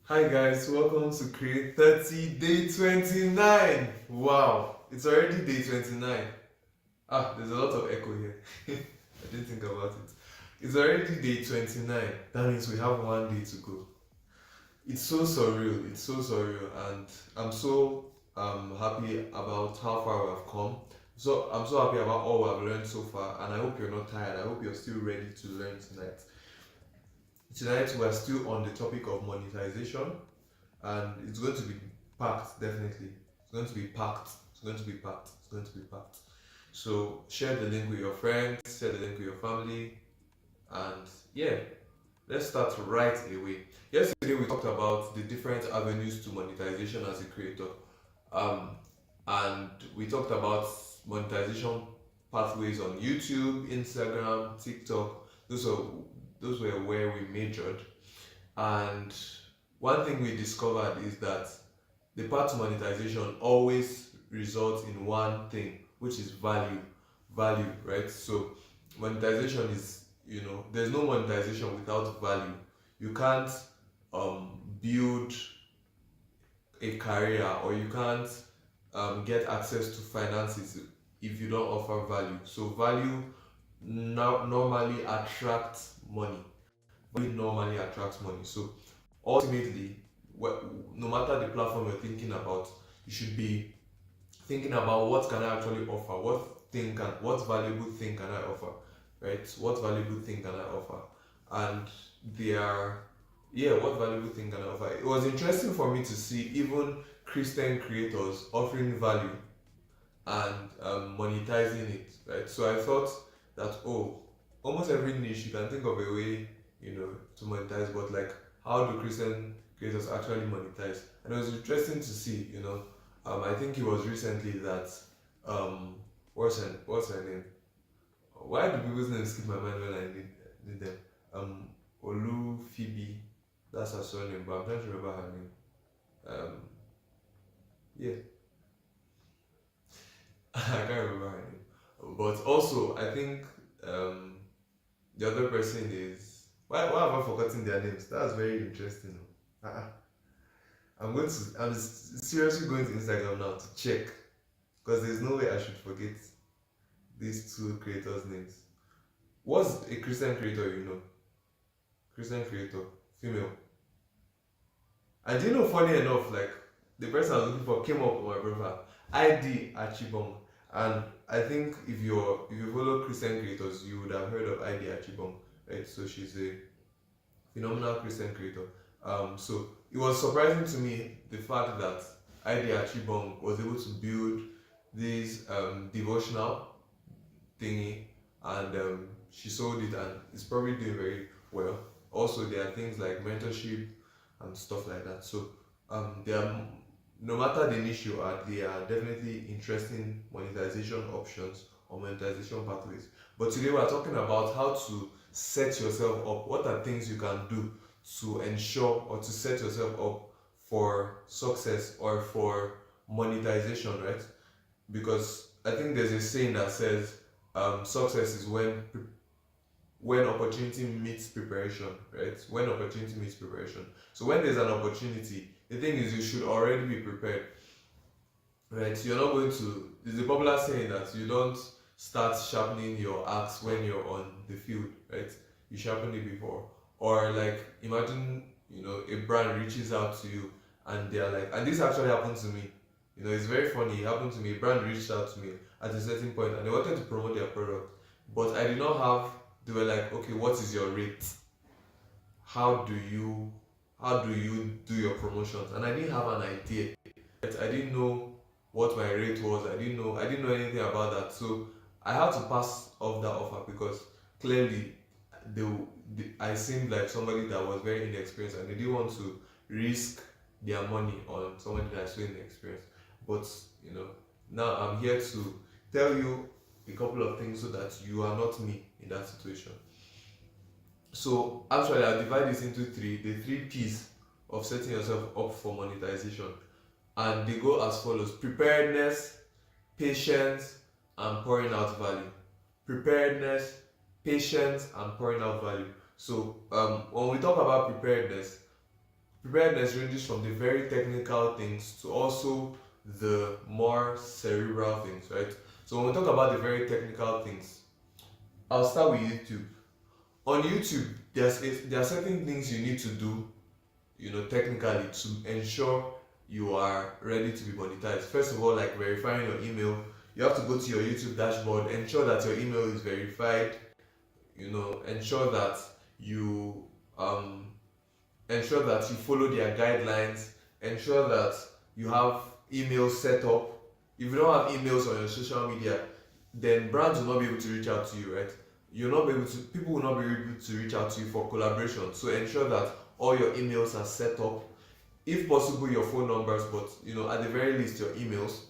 Hi guys, welcome to Create 30 Day 29. Wow, it's already day 29. There's a lot of echo here. I didn't think about it. It's already day 29. That means we have one day to go. It's so surreal. It's so surreal, and I'm so happy about how far we've come. So I'm so happy about all we've learned so far, and I hope you're not tired. I hope you're still ready to learn tonight. Tonight we're still on the topic of monetization, and it's going to be packed. Definitely, it's going to be packed. It's going to be packed. It's going to be packed. So share the link with your friends, share the link with your family, and yeah, let's start right away. Yesterday we talked about the different avenues to monetization as a creator, um, and we talked about monetization pathways on YouTube, Instagram, TikTok. Those were where we majored, and one thing we discovered is that the path to monetization always results in one thing, which is value. Value, right? So monetization is, there's no monetization without value. You can't build a career, or you can't get access to finances if you don't offer value. So value normally attracts money. Value normally attracts money. So ultimately, no matter the platform you're thinking about, you should be thinking about what can I actually offer, what valuable thing can I offer, right? What valuable thing can I offer? And they are, yeah, what valuable thing can I offer? It was interesting for me to see even Christian creators offering value and monetizing it, right? So I thought that, almost every niche you can think of a way, to monetize, but like, how do Christian creators actually monetize? And it was interesting to see, I think it was recently that, what's her name? Why do people's names skip my mind when I need them? Um, Olu Phoebe, that's her surname, but I'm trying to remember her name. Um, yeah, I can't remember her name. But also, I think um, the other person is, why have I forgotten their names? That's very interesting. Uh-uh. I'm seriously going to Instagram now to check, because there's no way I should forget these two creators' names. What's a Christian creator you know? Christian creator, female. And do you know, funny enough, like, the person I was looking for came up on my profile, ID Achibong. And I think if you follow Christian creators, you would have heard of ID Achibong, right? So she's a phenomenal Christian creator. So it was surprising to me the fact that ID Achibong was able to build this devotional thingy, and she sold it, and it's probably doing very well. Also, there are things like mentorship and stuff like that. So there are, no matter the niche you are, there are definitely interesting monetization options or monetization pathways. But today we're talking about how to set yourself up. What are things you can do to ensure or to set yourself up for success or for monetization, right? Because I think there's a saying that says success is when opportunity meets preparation, right? When opportunity meets preparation. So when there's an opportunity, the thing is you should already be prepared, right? You're not going to. There's a popular saying that you don't start sharpening your axe when you're on the field, right? You sharpen it before. Or like, imagine, a brand reaches out to you, and they're like, and this actually happened to me. It's very funny. It happened to me. A brand reached out to me at a certain point, and they wanted to promote their product, but I did not have. They were like, okay, what is your rate? How do you do your promotions? And I didn't have an idea. Right? I didn't know what my rate was. I didn't know anything about that. So I had to pass off that offer, because clearly I seemed like somebody that was very inexperienced, and they didn't want to risk their money on somebody that's so inexperienced. But now I'm here to tell you a couple of things so that you are not me in that situation. So actually, I'll divide this into three. The three P's of setting yourself up for monetization, and they go as follows: preparedness, patience, and pouring out value. Preparedness, patience, and pouring out value. So when we talk about preparedness, preparedness ranges from the very technical things to also the more cerebral things, right? So when we talk about the very technical things, I'll start with YouTube. On YouTube, there are certain things you need to do, technically, to ensure you are ready to be monetized. First of all, like verifying your email. You have to go to your YouTube dashboard, ensure that your email is verified. Ensure that you um ensure that you follow their guidelines. Ensure that you have emails set up. If you don't have emails on your social media, then brands will not be able to reach out to you, right? You'll not be able to People will not be able to reach out to you for collaboration. So ensure that all your emails are set up, if possible your phone numbers, but at the very least your emails.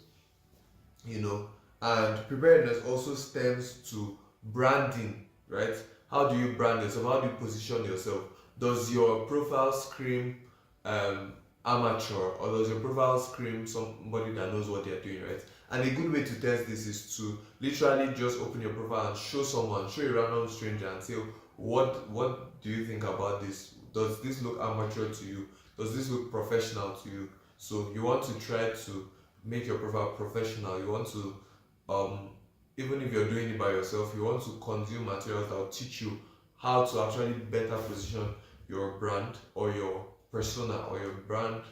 And preparedness also stems to branding, right? How do you brand yourself? How do you position yourself? Does your profile scream um, amateur, or does your profile scream somebody that knows what they're doing, right? And a good way to test this is to literally just open your profile and show a random stranger and say, what do you think about this? Does this look amateur to you? Does this look professional to you? So you want to try to make your profile professional. You want to um even if you're doing it by yourself, you want to consume materials that will teach you how to actually better position your brand or your persona or your brand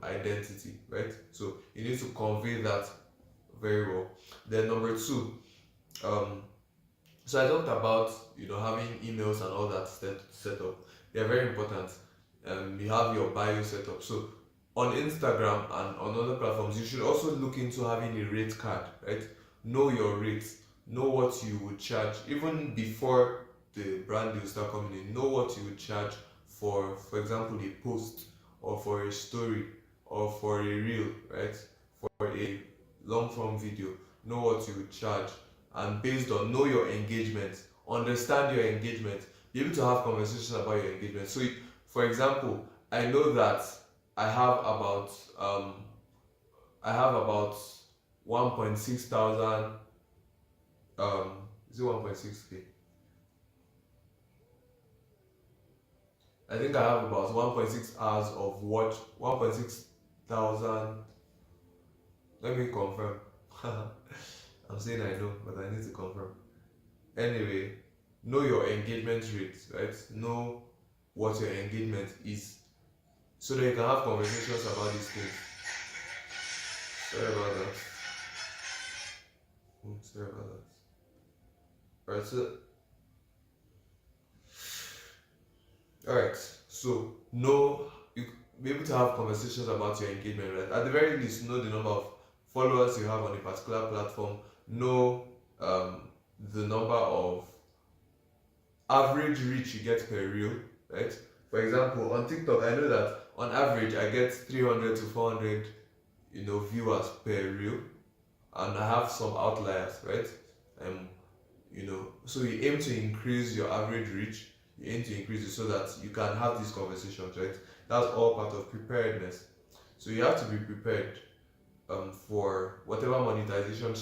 identity, right? So you need to convey that very well. Then number two, um so I talked about having emails and all that set up. They're very important. You have your bio set up. So on Instagram and on other platforms, you should also look into having a rate card, right? Know your rates, know what you would charge even before the brand deal start coming in. Know what you would charge for example, a post, or for a story, or for a reel, right? For a long form video, know what you would charge, and based on know your engagement, understand your engagement, be able to have conversations about your engagement. So, for example, I know that I have about um I have about 1.6 thousand is it 1.6k? I think I have about 1.6 hours of watch, 1.6 thousand. Let me confirm. I'm saying I know, but I need to confirm. Anyway, know your engagement rate, right? Know what your engagement is, so that you can have conversations about these things. Sorry about that. Sorry about that. Alright, so know you be able to have conversations about your engagement, right? At the very least, know the number of followers you have on a particular platform. Know the number of average reach you get per reel, right? For example, on TikTok, I know that on average I get 300 to 400 viewers per reel, and I have some outliers, right? So you aim to increase your average reach, you aim to increase it so that you can have these conversations, right? That's all part of preparedness. So you have to be prepared for whatever monetization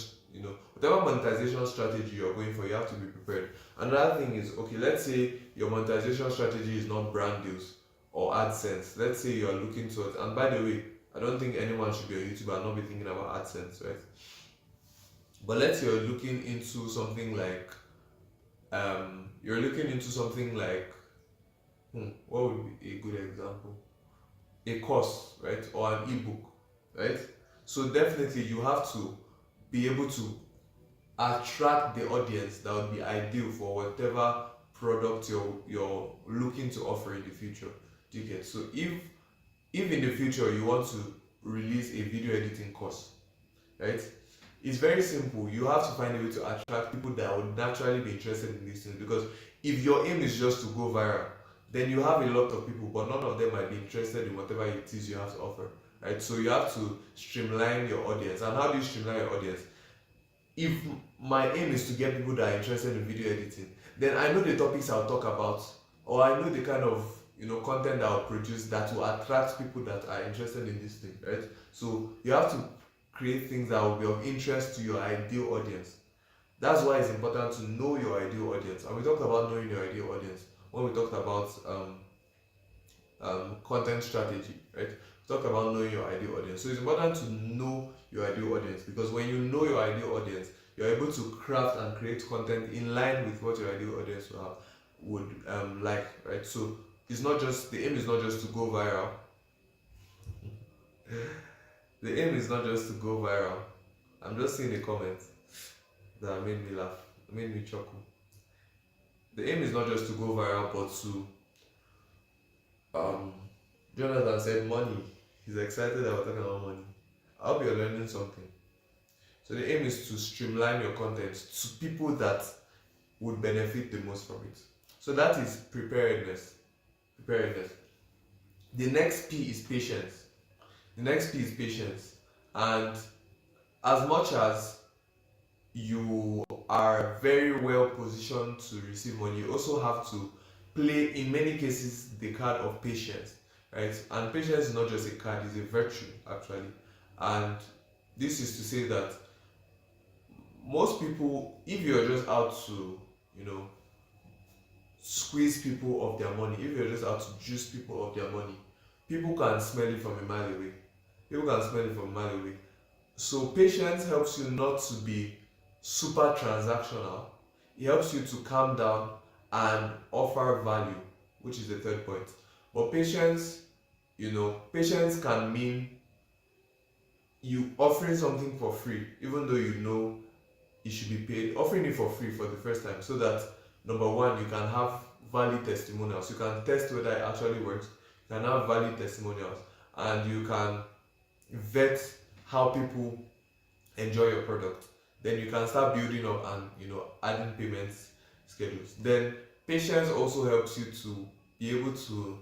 strategy you're going for. You have to be prepared. Another thing is, okay, let's say your monetization strategy is not brand deals or AdSense. Let's say you're looking to it, and by the way, I don't think anyone should be on YouTube and not be thinking about AdSense, right? But let's say you're looking into something like what would be a good example? A course, right? Or an ebook, right? So definitely you have to be able to attract the audience that would be ideal for whatever product you're looking to offer in the future. Do you get? So if in the future you want to release a video editing course, right? It's very simple. You have to find a way to attract people that would naturally be interested in these things, because if your aim is just to go viral, then you have a lot of people, but none of them might be interested in whatever it is you have to offer, right? So you have to streamline your audience. And how do you streamline your audience? If my aim is to get people that are interested in video editing, then I know the topics I'll talk about, or I know the kind of content that I'll produce that will attract people that are interested in this thing, right? So you have to create things that will be of interest to your ideal audience. That's why it's important to know your ideal audience. And we talked about knowing your ideal audience when we talked about content strategy, right? We talked about knowing your ideal audience. So it's important to know your ideal audience, because when you know your ideal audience, you're able to craft and create content in line with what your ideal audience would like, right? So it's not just, the aim is not just to go viral. The aim is not just to go viral. I'm just seeing the comments that made me laugh, made me chuckle. The aim is not just to go viral, but to um Jonathan said money. He's excited that we're talking about money. I hope you're learning something. So the aim is to streamline your content to people that would benefit the most from it. So that is preparedness. Preparedness. The next P is patience. The next P is patience. And as much as you are very well positioned to receive money, you also have to play, in many cases, the card of patience, right? And patience is not just a card, it's a virtue, actually. And this is to say that most people, if you're just out to, you know, squeeze people of their money, if you're just out to juice people of their money, people can smell it from a mile away. People can smell it from a mile away. So patience helps you not to be super transactional. It helps you to calm down and offer value, which is the third point. But patience, patience can mean you offering something for free, even though you know it should be paid, offering it for free for the first time, so that number one, you can have valid testimonials. You can test whether it actually works. You can have valid testimonials, and you can vet how people enjoy your product. Then you can start building up and adding payment schedules. Then patience also helps you to be able to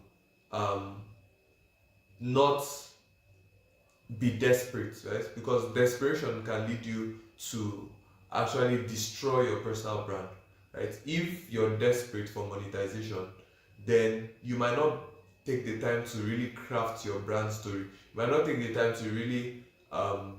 not be desperate, right? Because desperation can lead you to actually destroy your personal brand, right? If you're desperate for monetization, then you might not take the time to really craft your brand story. You might not take the time to really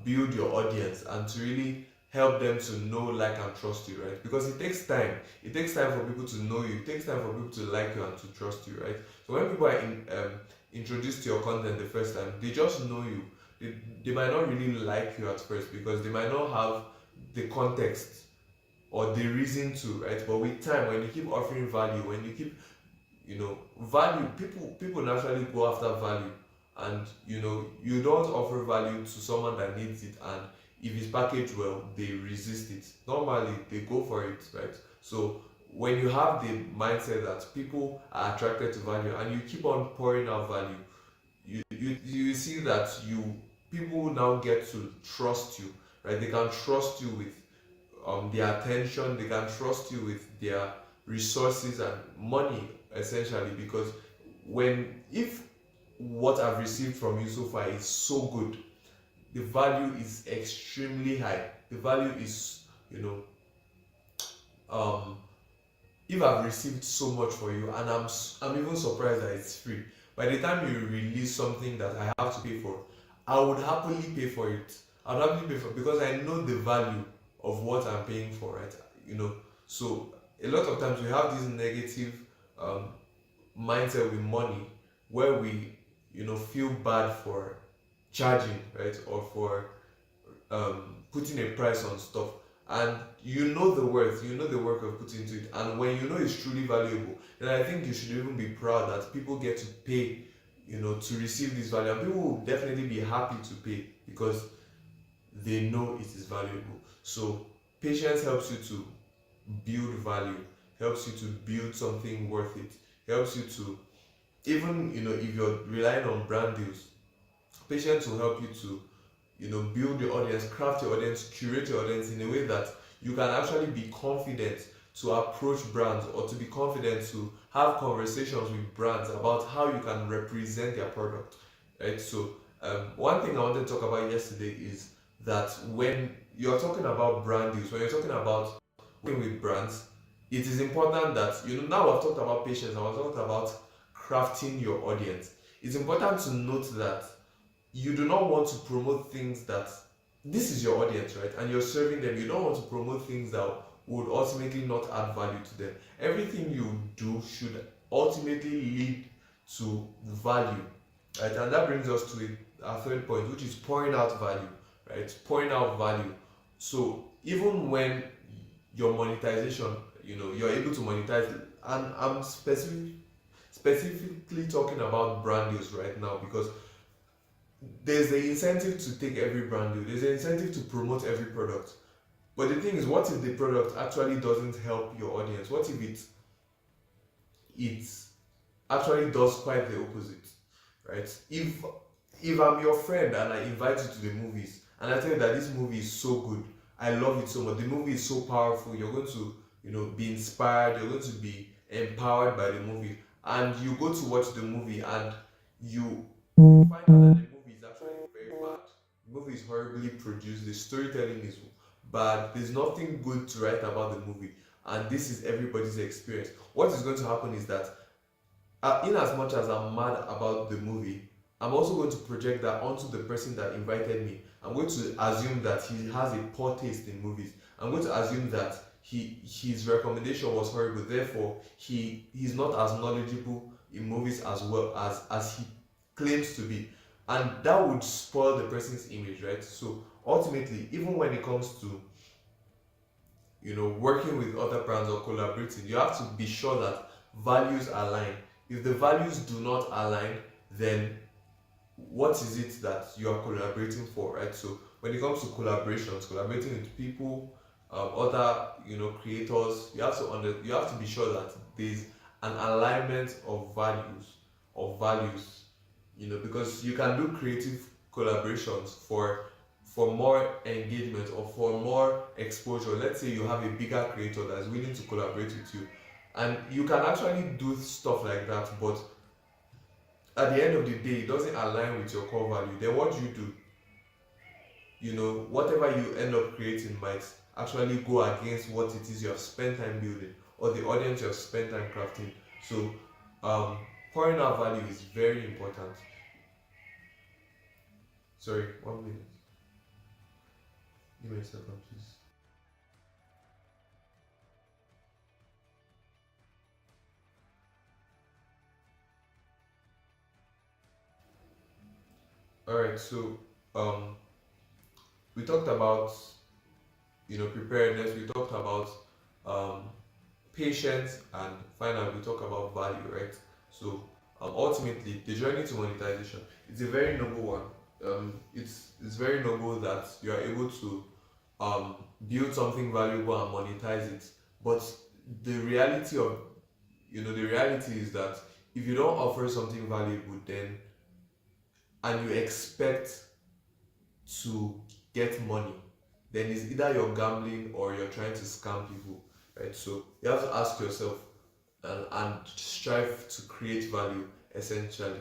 build your audience and to really help them to know, like, and trust you, right? Because it takes time. It takes time for people to know you. It takes time for people to like you and to trust you, right? So when people are introduced to your content the first time, they just know you. They might not really like you at first because they might not have the context or the reason to, right? But with time, when you keep offering value, when you keep value, people naturally go after value. And you don't offer value to someone that needs it, and if it's packaged well, they resist it. Normally they go for it, right? So when you have the mindset that people are attracted to value and you keep on pouring out value, you see that people now get to trust you, right? They can trust you with their attention. They can trust you with their resources and money, essentially. Because if what I've received from you so far is so good, the value is extremely high. The value is, if I've received so much for you, and I'm even surprised that it's free. By the time you release something that I have to pay for, I would happily pay for it. I'd happily pay for it because I know the value of what I'm paying for, right? So a lot of times we have this negative mindset with money, where we feel bad for charging, right? Or for putting a price on stuff. And the worth of putting into it. And when it's truly valuable, then I think you should even be proud that people get to pay, to receive this value. And people will definitely be happy to pay because they know it is valuable. So patience helps you to build value, helps you to build something worth it, helps you to, even if you're relying on brand deals, patience will help you to build your audience, craft your audience, curate your audience in a way that you can actually be confident to approach brands, or to be confident to have conversations with brands about how you can represent their product, right? So one thing I wanted to talk about yesterday is that when you're talking about brand deals, when you're talking about working with brands, it is important that now I've talked about patience, I've talked about crafting your audience. It's important to note that you do not want to promote things that, this is your audience, right? And you're serving them. You don't want to promote things that would ultimately not add value to them. Everything you do should ultimately lead to value, right? And that brings us to our third point, which is pouring out value, right? Pouring out value. So even when your monetization, you're able to monetize, and I'm specifically talking about brand deals right now, because there's the incentive to take every brand deal, there's an incentive to promote every product. But the thing is, what if the product actually doesn't help your audience? What if it actually does quite the opposite, right? If I'm your friend and I invite you to the movies and I tell you that this movie is so good, I love it so much, the movie is so powerful, you're going to, be inspired, you're going to be empowered by the movie, and you go to watch the movie and you find out that the movie is actually very bad. The movie is horribly produced, the storytelling is bad, there's nothing good to write about the movie, and this is everybody's experience. What is going to happen is that, in as much as I'm mad about the movie, I'm also going to project that onto the person that invited me. I'm going to assume that he has a poor taste in movies. I'm going to assume that his recommendation was horrible. Therefore, he's not as knowledgeable in movies as well as he claims to be, and that would spoil the person's image, right? So ultimately, even when it comes to, working with other brands or collaborating, you have to be sure that values align. If the values do not align, then what is it that you are collaborating for, right? So when it comes to collaborations, collaborating with people, other, creators, you have to be sure that there's an alignment of values, because you can do creative collaborations for more engagement or for more exposure. Let's say you have a bigger creator that's willing to collaborate with you, and you can actually do stuff like that, but at the end of the day it doesn't align with your core value. Then what you do, whatever you end up creating might actually go against what it is you have spent time building, or the audience you have spent time crafting. So um pouring out value is very important. Sorry, 1 minute. Give me a second, please. All right, so um we talked about, preparedness, we talked about um patience, and finally we talk about value, right? So ultimately the journey to monetization is a very noble one. It's very noble that you are able to build something valuable and monetize it. But the reality of the reality is that if you don't offer something valuable, then and you expect to get money, then it's either you're gambling or you're trying to scam people, right? So you have to ask yourself, and strive to create value, essentially.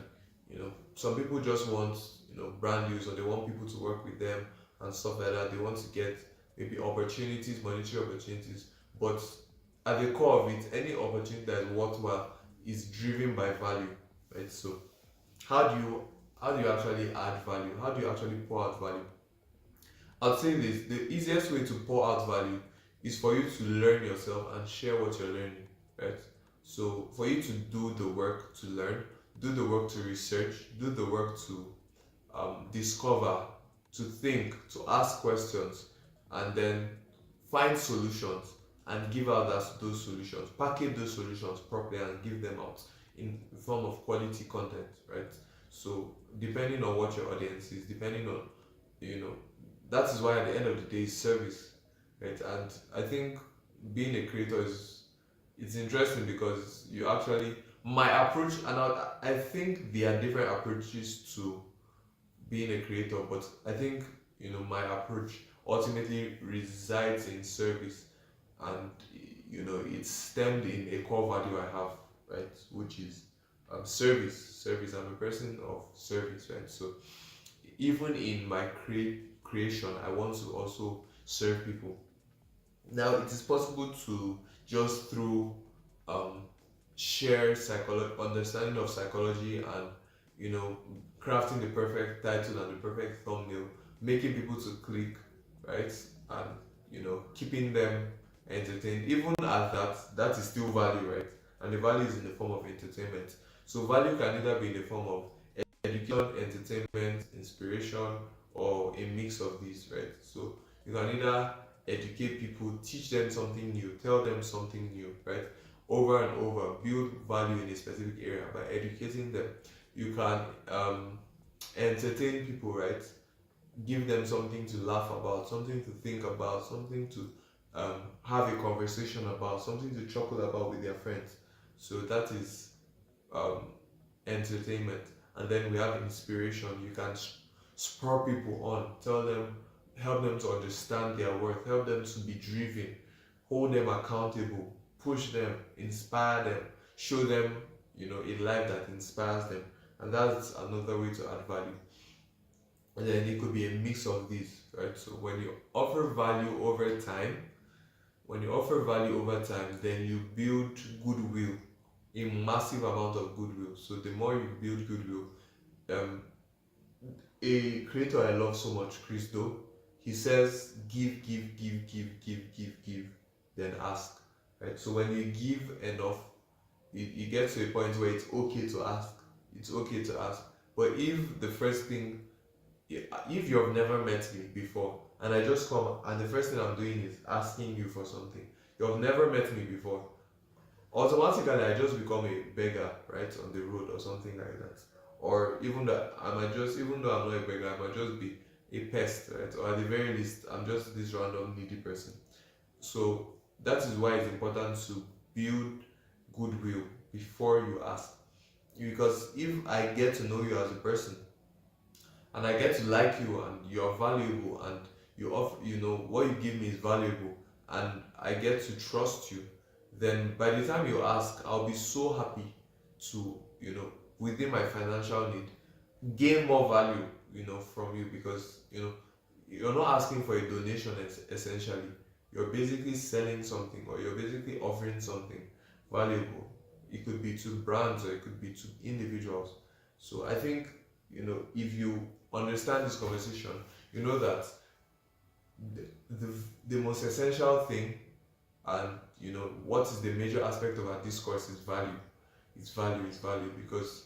Some people just want, brand deals, or they want people to work with them and stuff like that. They want to get maybe opportunities, monetary opportunities. But at the core of it, any opportunity that is worthwhile is driven by value, right? So how do you how do you actually add value? How do you actually pour out value? I'd say this: the easiest way to pour out value is for you to learn yourself and share what you're learning, right? So for you to do the work to learn, do the work to research, do the work to discover, to think, to ask questions, and then find solutions and give out those solutions, package those solutions properly and give them out in form of quality content, right? So depending on what your audience is, depending on, you know, that is why at the end of the day service, right? And I think being a creator is it's interesting because you actually my approach, and I think there are different approaches to being a creator, but I think my approach ultimately resides in service, and it's stemmed in a core value I have, right? Which is service. I'm a person of service, right? So even in my creation, I want to also serve people. Now it is possible to just through um, share understanding of psychology, and you know crafting the perfect title and the perfect thumbnail, making people to click, right? And keeping them entertained. Even at that, that is still value, right? and the value is in the form of entertainment. So value can either be in the form of education, entertainment, inspiration, or a mix of these, right? So you can either educate people, teach them something new, tell them something new, right? Over and over, build value in a specific area by educating them. You can entertain people, right? Give them something to laugh about, something to think about, something to have a conversation about, something to chuckle about with their friends. So that is um, entertainment. And then we have inspiration. You can spur people on, tell them, help them to understand their worth, help them to be driven, hold them accountable, push them, inspire them, show them, a life that inspires them. And that's another way to add value. And then it could be a mix of these, right? So when you offer value over time, then you build goodwill, a massive amount of goodwill. So the more you build goodwill, um, a creator I love so much, Chris Do, he says, give, give, give, give, give, give, give, then ask, right? So when you give enough, you get to a point where it's okay to ask. It's okay to ask. But if the first thing, if you have never met me before and I just come and the first thing I'm doing is asking you for something, you have never met me before, automatically I just become a beggar, right, on the road or something like that. Or even that I might just, even though I'm not a beggar, I might just be a pest, right? Or at the very least, I'm just this random needy person. So that is why it's important to build goodwill before you ask. Because if I get to know you as a person and I get to like you and you're valuable and what you give me is valuable and I get to trust you, then by the time you ask, I'll be so happy to, within my financial need, gain more value, from you because, you're not asking for a donation essentially. You're basically selling something or you're basically offering something valuable. It could be to brands or it could be to individuals. So I think, if you understand this conversation, you know that the, the, the most essential thing and what is the major aspect of our discourse is value. It's value because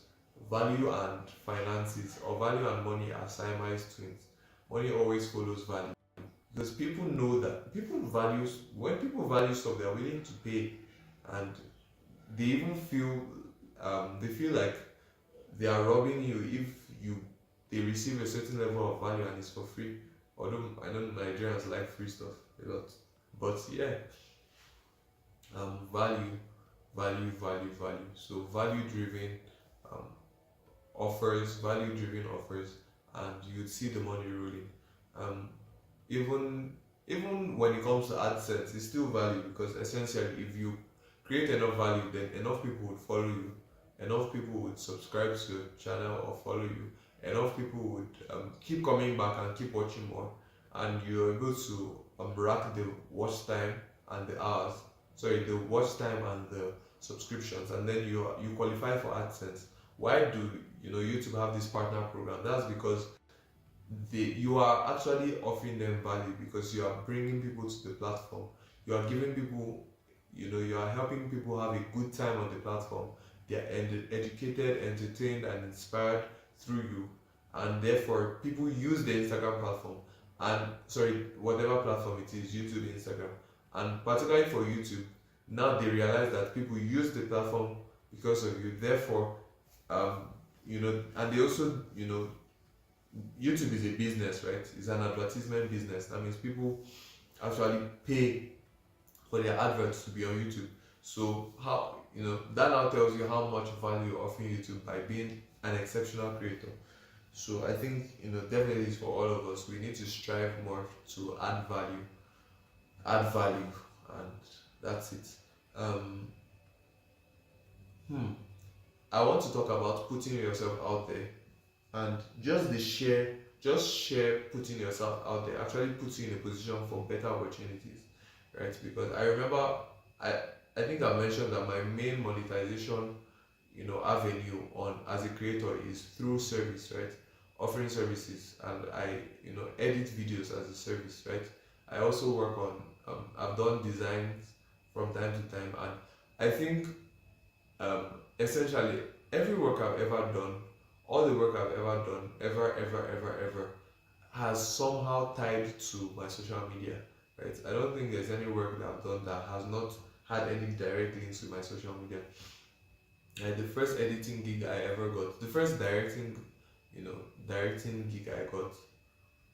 value and finances or value and money are Siamese twins. Money always follows value because people know that people value, when people value stuff, they're willing to pay, and they even feel they feel like they are robbing you if you they receive a certain level of value and it's for free. Although I know Nigerians like free stuff a lot, but yeah, value. So um, value driven offers, and you'd see the money rolling. Um, even even when it comes to AdSense, it's still value because essentially, if you create enough value, then enough people would follow you, enough people would subscribe to your channel or follow you, enough people would keep coming back and keep watching more, and you're able to rack the watch time and the hours, sorry, the watch time and the subscriptions, and then you qualify for AdSense. Why do YouTube have this partner program? That's because you are actually offering them value because you are bringing people to the platform. You are giving people, you are helping people have a good time on the platform. They are educated, entertained, and inspired through you, and therefore people use the Instagram platform, and sorry, whatever platform it is, YouTube, Instagram, and particularly for YouTube, now they realize that people use the platform because of you. Therefore, and they also, YouTube is a business, right? It's an advertisement business. That means people actually pay for their adverts to be on YouTube. So how that now tells you how much value you're offering YouTube by being an exceptional creator. So I think definitely for all of us, we need to strive more to add value, and that's it. Um, hmm. I want to talk about putting yourself out there, and just share putting yourself out there actually puts you in a position for better opportunities, right? Because I remember, i I think I mentioned that my main monetization avenue on as a creator is through service, right? Offering services, and I edit videos as a service, right? I also work on I've done designs from time to time, and I think Essentially, every work I've ever done, all the work I've ever done, ever, has somehow tied to my social media, right? I don't think there's any work that I've done that has not had any direct links with my social media. Like the first editing gig I ever got, the first you know, directing gig I got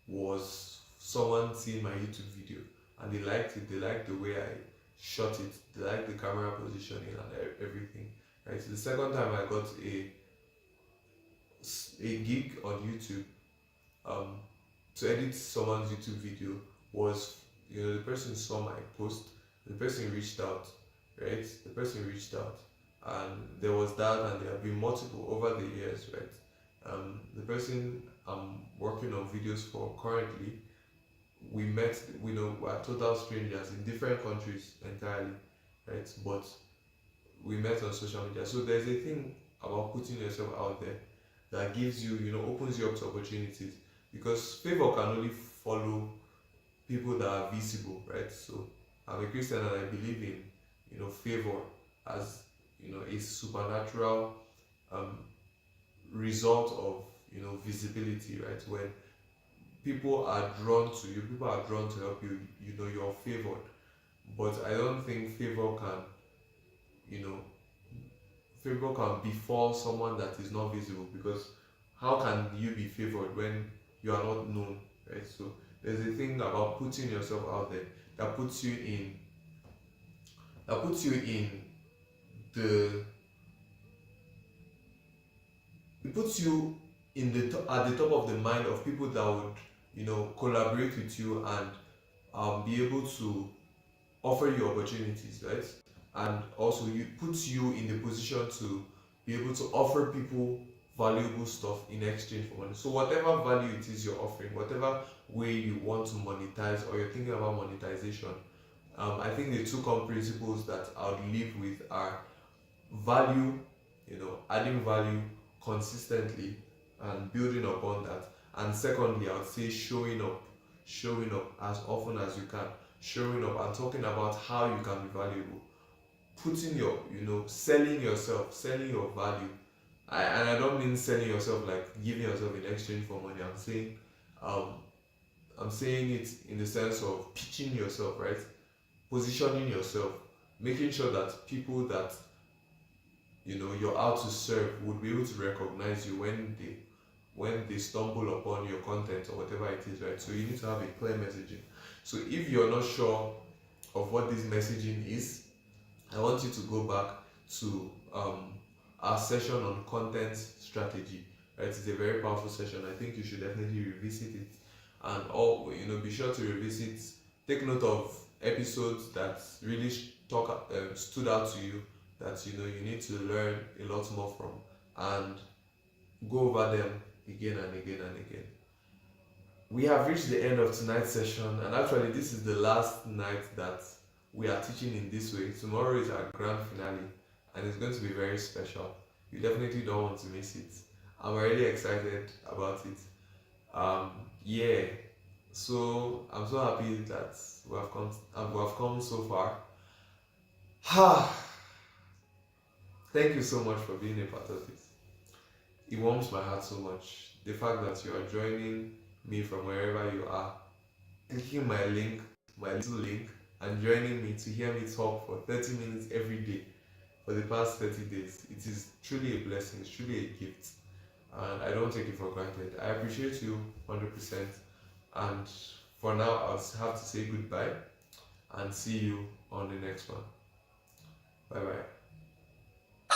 was someone seeing my YouTube video and they liked it. They liked the way I shot it. They liked the camera positioning and everything. Right. So the second time I got a gig on YouTube, um, to edit someone's YouTube video was, the person saw my post, the person reached out, right? The person reached out, and there was that, and there have been multiple over the years, right? The person I'm working on videos for currently, we met, we're total strangers in different countries entirely, right? But we met on social media. So there's a thing about putting yourself out there that gives you, opens you up to opportunities, because favor can only follow people that are visible, right? So I'm a Christian and I believe in, favor as, a supernatural um, result of, visibility, right? When people are drawn to you, people are drawn to help you, you're favored. But I don't think you know, favor can befall someone that is not visible, because how can you be favored when you are not known, right? So there's a thing about putting yourself out there that puts you in the it puts you at the top of the mind of people that would, collaborate with you and be able to offer you opportunities, right? And also it puts you in the position to be able to offer people valuable stuff in exchange for money. So whatever value it is you're offering, whatever way you want to monetize or you're thinking about monetization, I think the two core principles that I would live with are value, adding value consistently and building upon that. And secondly, I would say showing up as often as you can, showing up and talking about how you can be valuable, putting your, selling yourself, selling your value. And I don't mean selling yourself like giving yourself in exchange for money. Um, I'm saying it in the sense of pitching yourself, right? Positioning yourself, making sure that people that you're out to serve would be able to recognize you when they stumble upon your content or whatever it is, right? So you need to have a clear messaging. So if you're not sure of what this messaging is, I want you to go back to our session on content strategy, right? It's a very powerful session. I think you should definitely revisit it, and be sure to revisit. Take note of episodes that really stood out to you, that you need to learn a lot more from, and go over them again and again and again. We have reached the end of tonight's session, and actually this is the last night that we are teaching in this way. Tomorrow is our grand finale and it's going to be very special. You definitely don't want to miss it. I'm really excited about it. Yeah, so I'm so happy that we have come so far. Thank you so much for being a part of it. It warms my heart so much. The fact that you are joining me from wherever you are, clicking my link, my little link, and joining me to hear me talk for 30 minutes every day for the past 30 days. It is truly a blessing, it's truly a gift, and I don't take it for granted. I appreciate you 100%, and for now, I'll have to say goodbye and see you on the next one. Bye bye.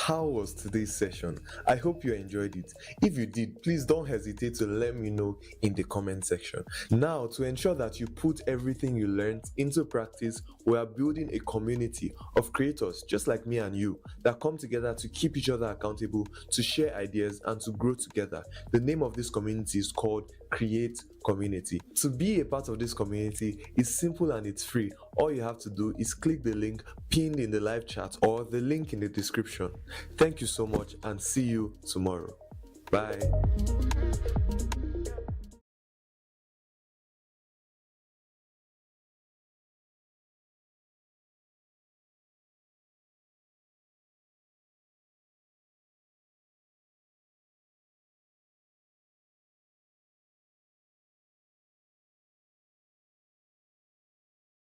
How was today's session? I hope you enjoyed it. If you did, please don't hesitate to let me know in the comment section. Now, to ensure that you put everything you learned into practice, we are building a community of creators just like me and you that come together to keep each other accountable, to share ideas, and to grow together. The name of this community is called Kreate Community. To be a part of this community is simple and it's free. All you have to do is click the link pinned in the live chat or the link in the description. Thank you so much and see you tomorrow. Bye.